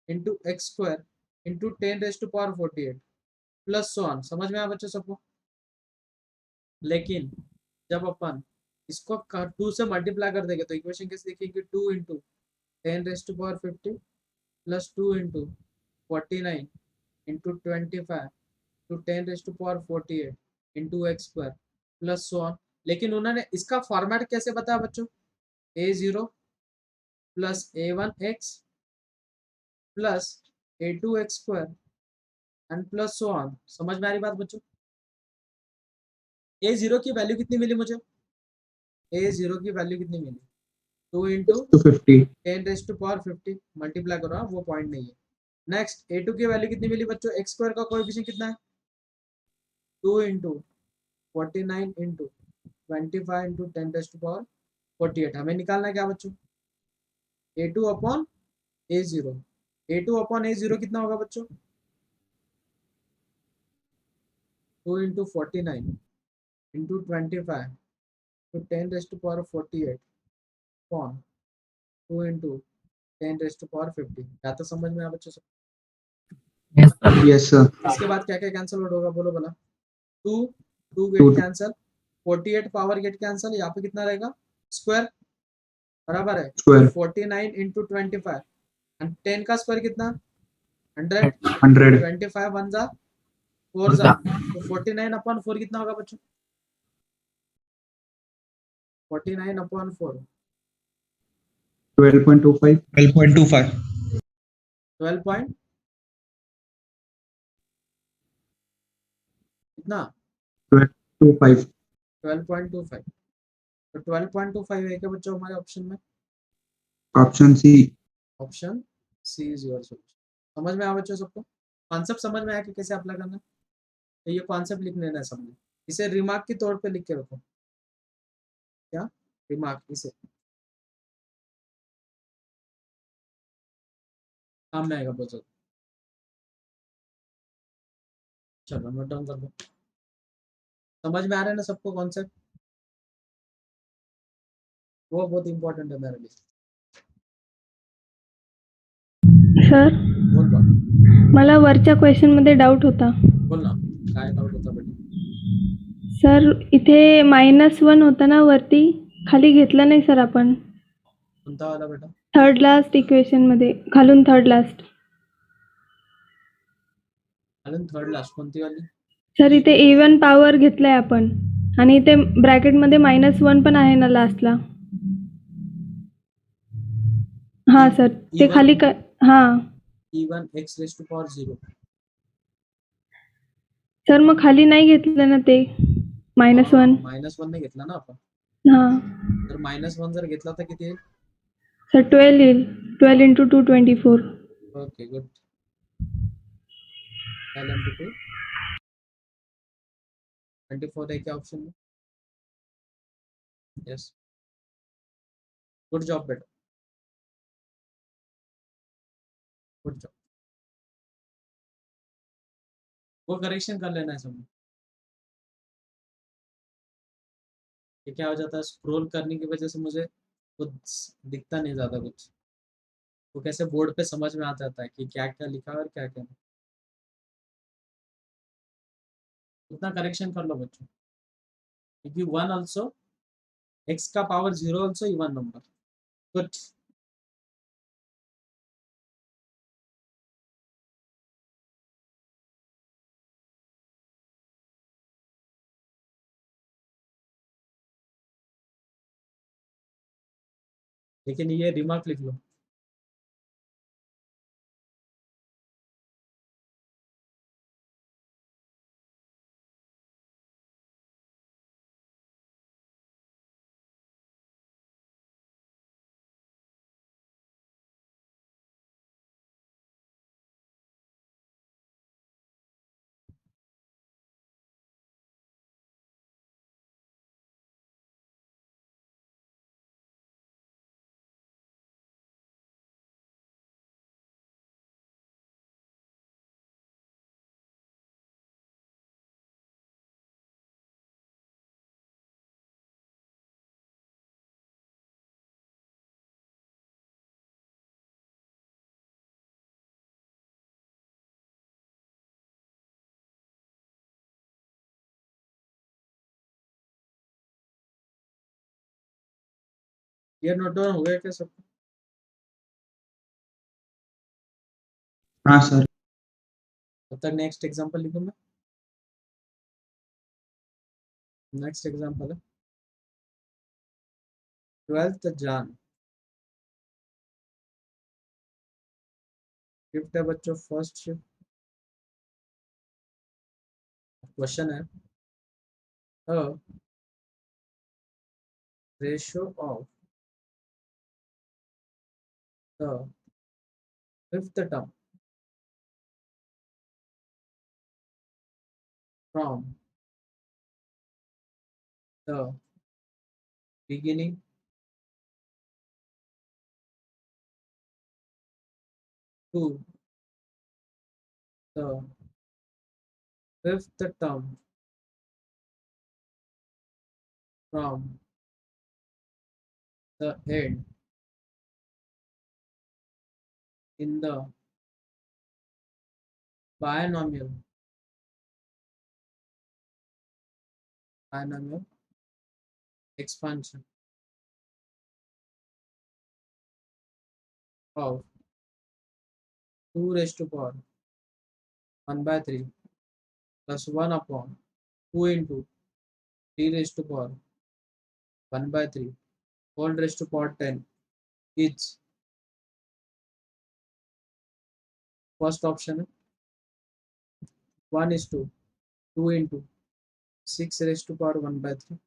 into x square into 10 raised to power 48 plus so on. समझ में आया बच्चों सबको। लेकिन जब अपन इसको 2 से मल्टीप्लाई कर देंगे तो इक्वेशन कैसे लिखेंगे, 2 into 10 raised to power 50 plus 2 into 49 into 25 to 10 raised to power 48 into x square plus so on. लेकिन उन्होंने इसका फॉर्मेट कैसे बताया बच्चों, a0 plus a1x plus a2x square and plus so on. समझ में आ रही बात बच्चों। a0 की वैल्यू कितनी मिली मुझे, a0 की वैल्यू कितनी मिली 2 into 50 10 raised to power 50 multiply करो, वो पॉइंट नहीं है। नेक्स्ट a2 की वैल्यू कितनी मिली बच्चों, एक्स स्क्वायर का कोएफिशिएंट कितना है 2 into 49 into 25 into 10 raised to power 48। हमें निकालना है क्या बच्चों, a2 upon a0, a2 upon a0 कितना होगा बच्चों 2 इंटू 49 इंटू 25 तो 10 raised to power 48 upon 2 into 10 raised to power 50। क्या तो समझ में आया बच्चों सब। Yes, sir. यस सर इसके बाद क्या क्या कैंसिल आउट होगा बोलो भला, 2 Two. Get cancel, 48 power get cancel, यहाँ पे कितना रहेगा स्क्वायर बराबर है स्क्वायर 49 इंटू 25 एंड 10 का स्क्वायर कितना 100 100 25 1 जा 4 जा तो 49/4 कितना होगा बच्चों? 49/4 12.25. 12.25. 12 पॉइंट कितना 12.25. 12.25 तो 12.25 है क्या बच्चों हमारे ऑप्शन में? Option C. Option C is your solution. समझ में आया बच्चों सबको? कॉन्सेप्ट समझ में आया कि कैसे अप्लाई करना है? तो ये कॉन्सेप्ट लिख लेना है सबने, इसे रिमार्क के तौर पे लिख के रखो। क्या रिमार्क? इसे काम में आएगा बहुत ज्यादा। चलो नोट डाउन कर दो। समझ में आ रहा है ना सबको कॉन्सेप्ट? वो बहुत इंपॉर्टेंट है मेरे लिए। सर बोल बा, मला वरच्या क्वेश्चनमध्ये डाऊट होता. बोल ना काय डाउट होता बेटा? सर इथे -1 होता ना वरती, खाली घेतलं नाही सर आपण. कोणता वाला बेटा? थर्ड लास्ट इक्वेशनमध्ये खालून थर्ड लास्ट. अजून थर्ड लास्ट कोणती वाली? सर इथे इवन पॉवर घेतलाय आपण आणि इथे ब्रॅकेटमध्ये -1 पण आहे ना लास्टला. हां सर ते इवन खाली हां even x raise to power 0 sir मग खाली नाही घेतलं ना ते -1. -1 नाही घेतला ना आपण? हां तर -1 जर घेतला तर किती येईल? सर 12 येईल. 12 × 2 24. Okay good. 12 × 2 24 है क्या ऑप्शन में? यस गुड जॉब बेटा, गुड जॉब। वो करेक्शन कर लेना है सबने। ये क्या हो जाता है, स्क्रॉल करने की वजह से मुझे कुछ दिखता नहीं ज़्यादा कुछ, वो कैसे बोर्ड पे समझ में आ जाता है कि क्या क्या लिखा है और क्या क्या नहीं। उतना करेक्शन कर लो बच्चों, क्योंकि 1 ऑल्सो x का power 0 also even number. Good. लेकिन ये रिमार्क लिख लो। ये नोट डाउन हो गया क्या सबको? हाँ सर. तब तक नेक्स्ट एग्जांपल लिखूं मैं। नेक्स्ट एग्जांपल है 12th जान। शिफ्ट है बच्चों, फर्स्ट शिफ्ट। क्वेश्चन है ratio of the fifth term from the beginning to the fifth term from the end in the binomial expansion of 2 raised to power 1/3 plus 1/2 into 3 raised to power 1/3 whole raised to power 10 is first option है 1:2 into 6 raised to power 1/3.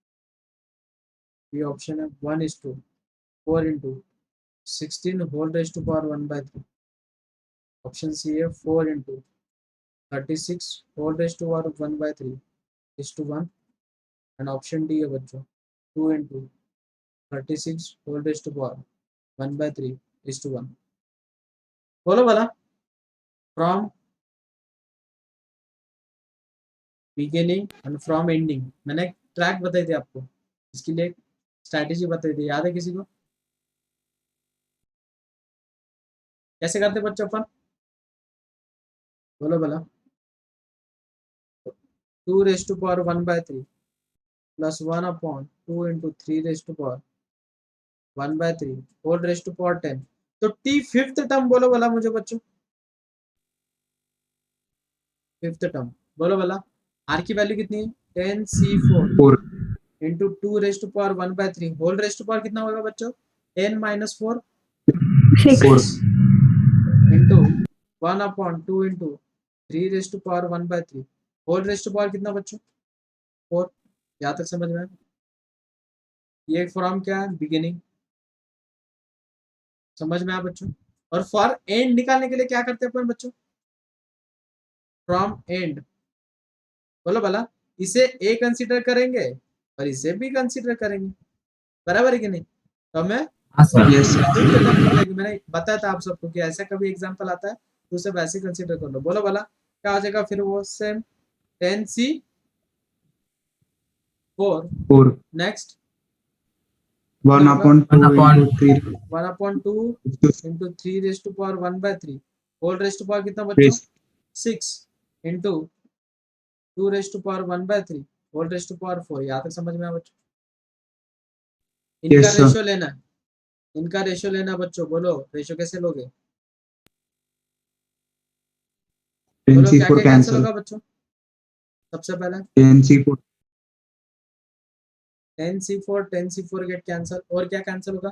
ये ऑप्शन है 1:4 into 16 whole raised to power 1/3. Option C है 4 into 36 whole raised to power 1/3 is to 1. And option D है बच्चों 2 into 36 whole raised to power 1/3 is to 1. बोलो भला from beginning and from ending मैंने ट्रैक बताई थी आपको, इसके लिए स्ट्रैटेजी बताई थी, याद है किसी को? कैसे करते बच्चों अपन? बोलो भला 2 raised to power 1/3 plus 1/2 into 3 raised to power 1/3 whole raised to power 10. तो टी फिफ्थ टर्म बोलो भला मुझे बच्चों, फिफ्थ टर्म बोलो भला। आर की वैल्यू कितनी है 10c4 4 into 2 raised to power 1/3 whole raised to power कितना होगा बच्चों 10 - 4 6 4 into 1/2 into 3 raised to power 1/3 whole raised to power कितना बच्चों 4। यहाँ तक समझ में आया? ये फॉर्म क्या है बिगिनिंग, समझ में आया बच्चों? और फॉर एंड निकालने के लिए क्या करते हैं अपन बच्चों फ्रॉम एंड, बोलो भला इसे ए कंसीडर करेंगे और इसे भी कंसीडर करेंगे, बराबर है कि नहीं? तो हमें हाँ सर। यस मैंने बताया था आप सबको कि ऐसा कभी एग्जांपल आता है तो उसे वैसे कंसीडर कर लो। बोलो भला क्या हो जाएगा फिर वो same 10c4 4 next 1/2 into 3 1/2 into 3 raised to power 1/3 whole raised to power कितना बच्चों raised 6 into 2 raised to power 1/3 whole raised to power 4। यहाँ तक समझ में आया बच्चों? इनका Yes, sir. रेशियो लेना है, इनका रेशियो लेना बच्चों। बोलो रेशियो कैसे लोगे? बोलो क्या 10c4 क्या कैंसिल cancel होगा बच्चों? सबसे पहले 10c4 10c4 गेट कैंसिल, और क्या कैंसिल होगा?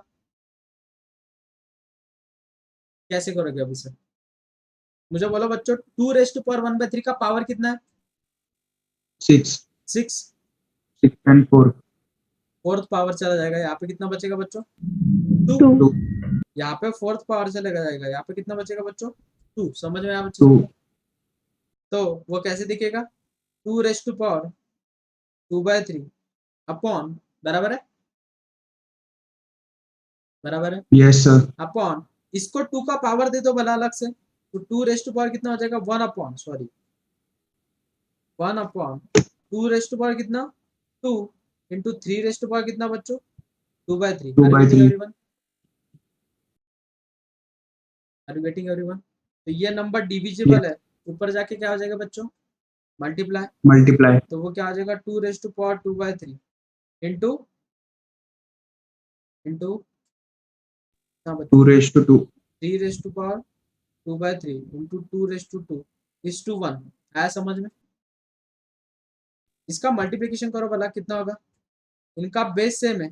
कैसे करोगे अभी से मुझे बोलो बच्चों 2 raised to power 1/3 का पावर कितना है 6 6, 6 and 4 फोर्थ पावर चला जाएगा, यहाँ पे कितना बचेगा बच्चों 2, 2 यहाँ पे फोर्थ पावर चलेगा जाएगा, यहाँ पे कितना बचेगा बच्चों 2। समझ में आया बच्चों? 2 तो वो कैसे दिखेगा 2 raised to power 2/3 अपॉन बराबर है, बराबर है yes sir अपॉन इसको 2 का पावर दे दो भला अलग से, तो 2 raised to power कितना हो जाएगा 1 अपॉन 2 raised to power कितना 2 into 3 raised to power कितना बच्चों 2/3। 2/3 Are you getting everyone? तो ये नंबर डिविजिबल है, ऊपर जाके क्या हो जाएगा बच्चों मल्टीप्लाई, multiply तो वो क्या हो जाएगा 2 raised to power 2/3 into 2 raised to 2 3 raised to power 2/3 into 2 raised to 2 is to 1। आया समझ में? इसका मल्टीप्लिकेशन करो भला कितना होगा, इनका बेस सेम है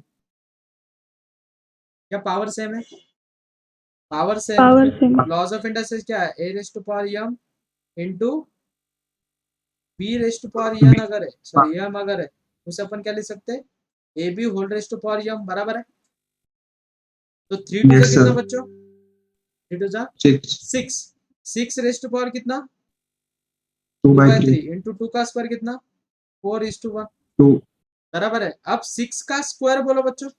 क्या पावर सेम है? Power same, power same laws of industries क्या है a raised to power m into b raised to power n अगर है, सॉरी m अगर है, उसे अपन क्या लिख सकते हैं A B whole raised to power m, बराबर है? तो 3 2 yes कितना sir बच्चों 3 2 6 6 raised to power कितना 2/3 इंटू 2 का स्क्वायर कितना 4:1 2 बराबर है। अब 6 का स्क्वायर बोलो बच्चों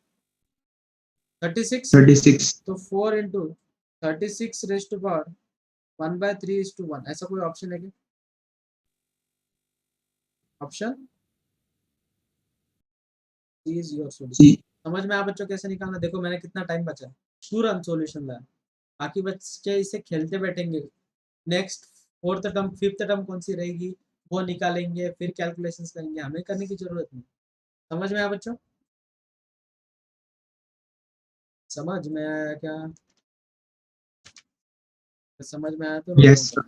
36, 36 तो 4 into 36 raised to power 1/3 is to 1। ऐसा कोई ऑप्शन है क्या? Option is your solution. जी समझ में आया बच्चों कैसे निकालना? देखो मैंने कितना टाइम बचा है, तुरंत सॉल्यूशन लाया, बाकी बच्चे इसे खेलते बैठेंगे, next fourth term fifth term कौन सी रहेगी वो निकालेंगे, फिर कैलकुलेशंस करेंगे, हमें करने की जरूरत नहीं। समझ में आया बच्चों? समझ में आया क्या? समझ में आया तो Yes, sir.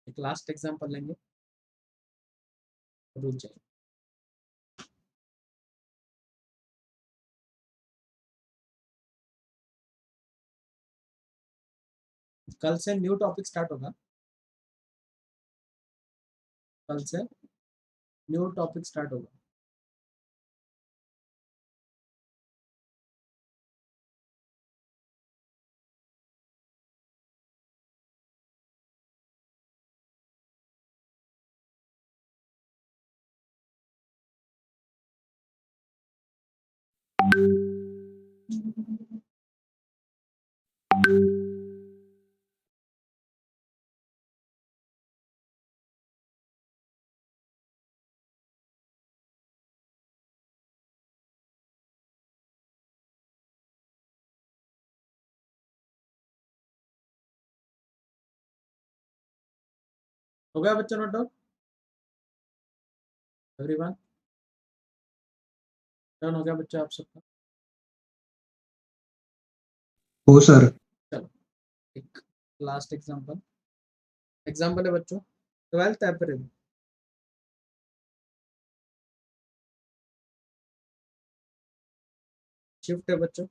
एक लास्ट एग्जांपल लेंगे, रुक जाइए। कल से न्यू टॉपिक स्टार्ट होगा, कल से न्यू टॉपिक स्टार्ट होगा। हो गया बच्चों नोट डाउन, एवरीवन डन हो गया बच्चों आप सबका? हो सर। चलो एक लास्ट एग्जांपल, एग्जांपल है बच्चों 12th अप्रैल, शिफ्ट है बच्चों,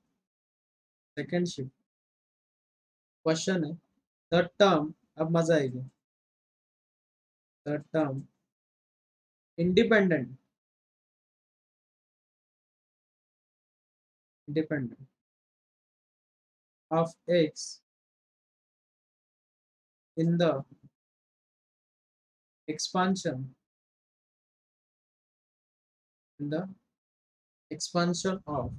सेकेंड शिफ्ट। क्वेश्चन है द टर्म, अब मजा आएगी, the term independent of x in the expansion of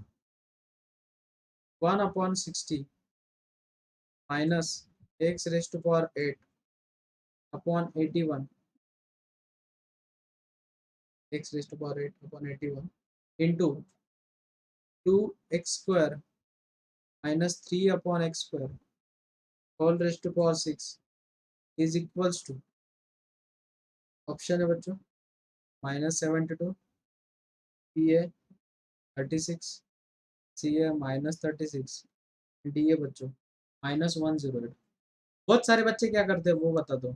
1/60 minus x raised to power 8 upon 81 x raised to power 8 upon 81 into 2x square minus 3 upon x square whole raised to power 6 is equals to, option है बच्चों -72, PA 36, CA -36, DA बच्चों -108। बहुत सारे बच्चे क्या करते हैं वो बता दो,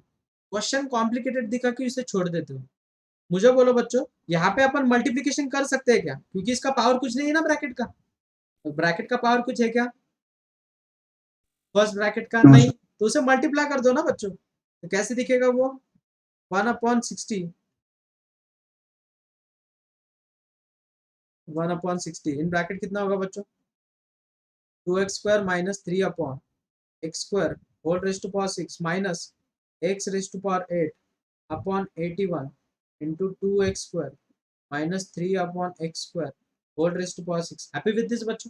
क्वेश्चन कॉम्प्लिकेटेड दिखा के इसे छोड़ देते हो। मुझे बोलो बच्चों यहाँ पे अपन मल्टीप्लिकेशन कर सकते हैं क्या, क्योंकि इसका पावर कुछ नहीं है ना ब्रैकेट का, तो ब्रैकेट का पावर कुछ है क्या फर्स्ट ब्रैकेट का, नो नहीं, सर। तो उसे मल्टीप्लाई कर दो ना बच्चों, तो कैसे दिखेगा वो 1/60, 1/60 इन ब्रैकेट कितना होगा बच्चों 2x square minus 3 upon x square whole raise to power 6 minus x raise to power 8 upon 81 into 2x square minus 3 upon x square whole raise to power 6। Happy with this बच्चों?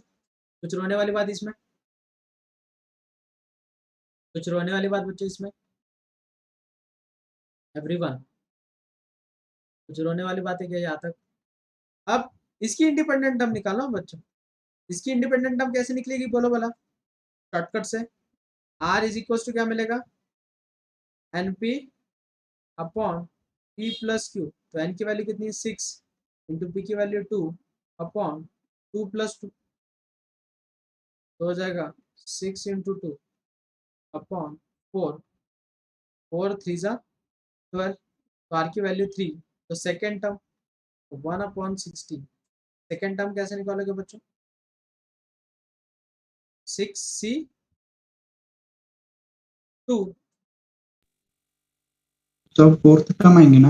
कुछ रोने वाली बात इसमें, कुछ रोने वाली बात बच्चों इसमें? एवरीवन कुछ रोने वाली बात है क्या यहाँ तक? अब इसकी इंडिपेंडेंट टर्म निकालो बच्चों, इसकी इंडिपेंडेंट टर्म कैसे निकलेगी बोलो भला शॉर्टकट से, r इज इक्वल टू क्या मिलेगा NP upon P plus Q, तो n की वैल्यू कितनी है 6 इंटू पी की वैल्यू 2 अपॉन 2 प्लस 2 तो हो जाएगा 6 इंटू 2 अपॉन 4, 4 3 जा 12, तो r की वैल्यू 3, तो सेकेंड टर्म 1/60, सेकेंड टर्म कैसे निकालोगे बच्चों 6c2, सब फोर्थ टर्म आएंगे ना?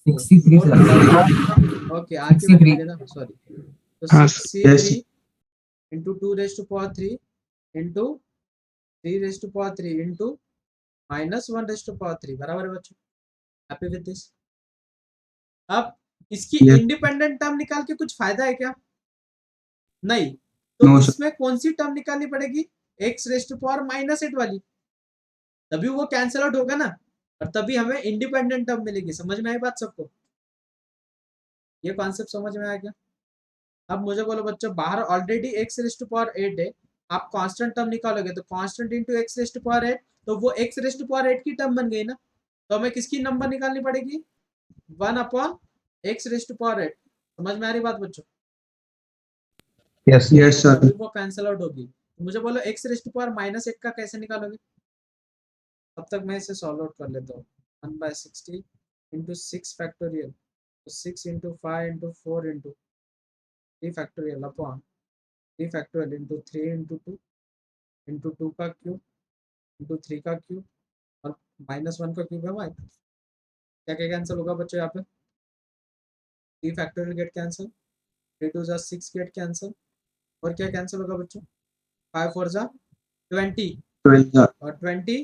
63 से लगता है। ओके r की वैल्यू 63 मिले ना, सॉरी, तो हाँ, 6c3 into 2 raise to power 3 into 3 raise to power 3 into -1 raise to power 3 बराबर है बच्चों? Happy with this? अब इसकी Yes. इंडिपेंडेंट टर्म निकाल के कुछ फायदा है क्या? नहीं, तो No, sir. इसमें कौन सी टर्म निकालनी पड़ेगी x रेज टू पावर -8 वाली, तभी वो कैंसिल आउट होगा ना, और तभी हमें इंडिपेंडेंट टर्म मिलेगी। समझ में आई बात सबको? ये कॉन्सेप्ट समझ में आ गया? अब मुझे बोलो बच्चों बाहर already x raise to power 8 है, आप कांस्टेंट टर्म निकालोगे तो constant into x raise to power 8, तो वो x रेज टू पावर 8 की टर्म बन गई ना, तो हमें किसकी नंबर निकालनी पड़ेगी 1/x रेज टू पावर 8। समझ में आ रही बात बच्चों? Yes Yes, sir. तभी वो कैंसिल आउट होगी। तो मुझे बोलो x रेज टू पावर -8 का कैसे निकालोगे? तब तक मैं इसे सॉल्व आउट कर लेता हूँ। 1/60 इंटू 6 फैक्टोरियल, तो 6 into 5 into 4 into 3 factorial upon 3 factorial into 3 into 2 into 2 का क्यूब इंटू 3 का क्यूब और -1 का क्यूब है भाई। क्या क्या कैंसिल होगा बच्चों यहाँ पे? 3 फैक्टोरियल गेट कैंसिल, 3 2 जा 6 गेट कैंसिल, और क्या कैंसिल होगा बच्चों? 5 4 जा 20 12 और 20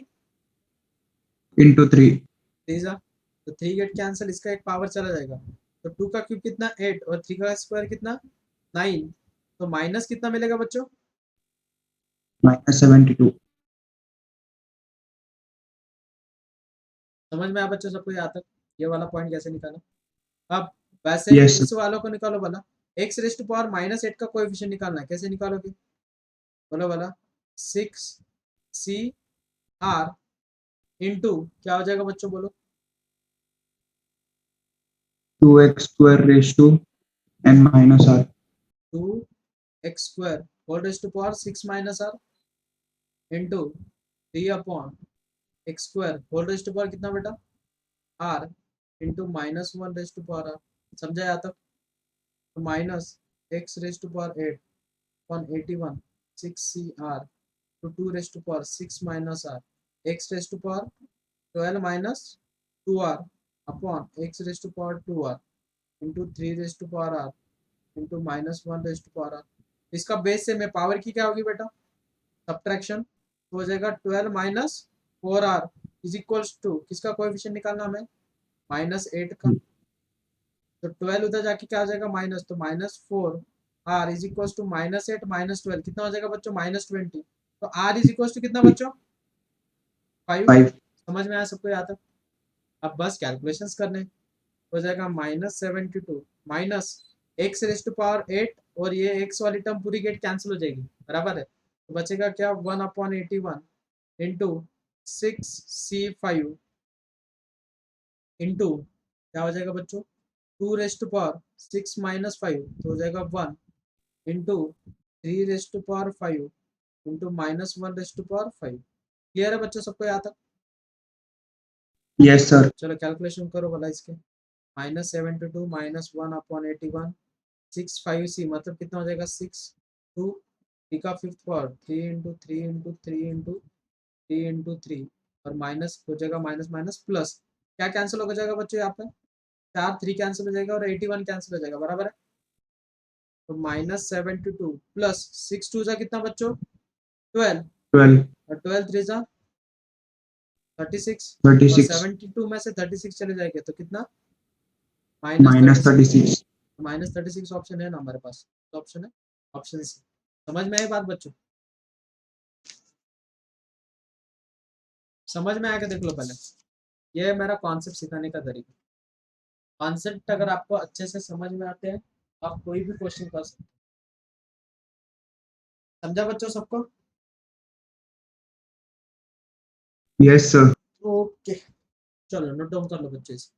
into 3 3 जा, तो 3 गेट कैंसिल, इसका एक पावर चला जाएगा। तो 2 का क्यूब कितना 8 और 3 का स्क्वायर कितना 9, तो माइनस कितना मिलेगा बच्चों? -72 समझ में आया बच्चों सबको यहाँ तक? ये वाला पॉइंट कैसे निकाला? अब वैसे ही Yes, sir. इस वालों को निकालो वाला, x रेस्ट टू पावर -8 का कोएफिशिएंट निकालना है। कैसे निकालोगे? बोलो वाला 6 CR इंटू क्या हो जाएगा बच्चों बोलो? 2x square raised to n minus r 2x square whole raised to power 6 minus r into 3 upon x square whole raised to power कितना बेटा? r into -1 raised to power r। समझा यहाँ तक? तो minus x raised to power 8 upon 81 6CR to 2 raised to power 6 minus r, x raised to power 12 minus 2r upon x raised to power 2r into 3 raised to power r into -1 raised to power r। इसका बेस से में पावर की क्या होगी बेटा? सब्ट्रैक्शन, तो हो जाएगा 12 minus 4r is equals to, किसका कोएफिशिएंट निकालना हमें? -8 का। तो 12 उधर जाके क्या हो जाएगा माइनस, तो -4r इज इक्वल्स टू -8 -12 कितना हो जाएगा बच्चों? -20। तो r इज इक्वल्स टू कितना बच्चों? 5। 5 समझ में आया सबको यहाँ तक? अब बस कैलकुलेशंस करने, हो जाएगा -72 minus x raise to power 8 और ये x वाली टर्म पूरी गेट कैंसिल हो जाएगी, बराबर है। तो बचेगा क्या? 1/81 इंटू 6C5 इंटू क्या हो जाएगा बच्चों? 2 रेज टू पावर 6 माइनस 5, तो हो जाएगा 1 into 3 raise to power 5 into -1 raise to power 5। Clear है बच्चों सबको यहाँ तक? yes sir चलो कैलकुलेशन करो भला इसके। -72 -1/81 6 5C मतलब कितना हो जाएगा? 6 2 3 का 5th power 3 into 3 into 3 into 3 into 3 और माइनस हो जाएगा माइनस माइनस प्लस, क्या कैंसिल हो जाएगा बच्चों यहाँ पे? 4 3 कैंसिल हो जाएगा और 81 कैंसिल हो जाएगा, बराबर है। तो -72 प्लस 6 2 जा कितना बच्चों? 12 12 और 12 3 जा 36 और 36 72 में से 36 चले जाएंगे तो कितना? -36 -36 ऑप्शन है ना हमारे पास, तो ऑप्शन है ऑप्शन सी। समझ में आई बात बच्चों? समझ में आया? देख लो पहले, ये है मेरा कॉन्सेप्ट सिखाने का तरीका। कॉन्सेप्ट अगर आपको अच्छे से समझ में आते हैं आप कोई भी क्वेश्चन कर सकते हैं। समझा बच्चों सबको? yes sir ओके, चलो नोट डाउन कर लो बच्चे इसे।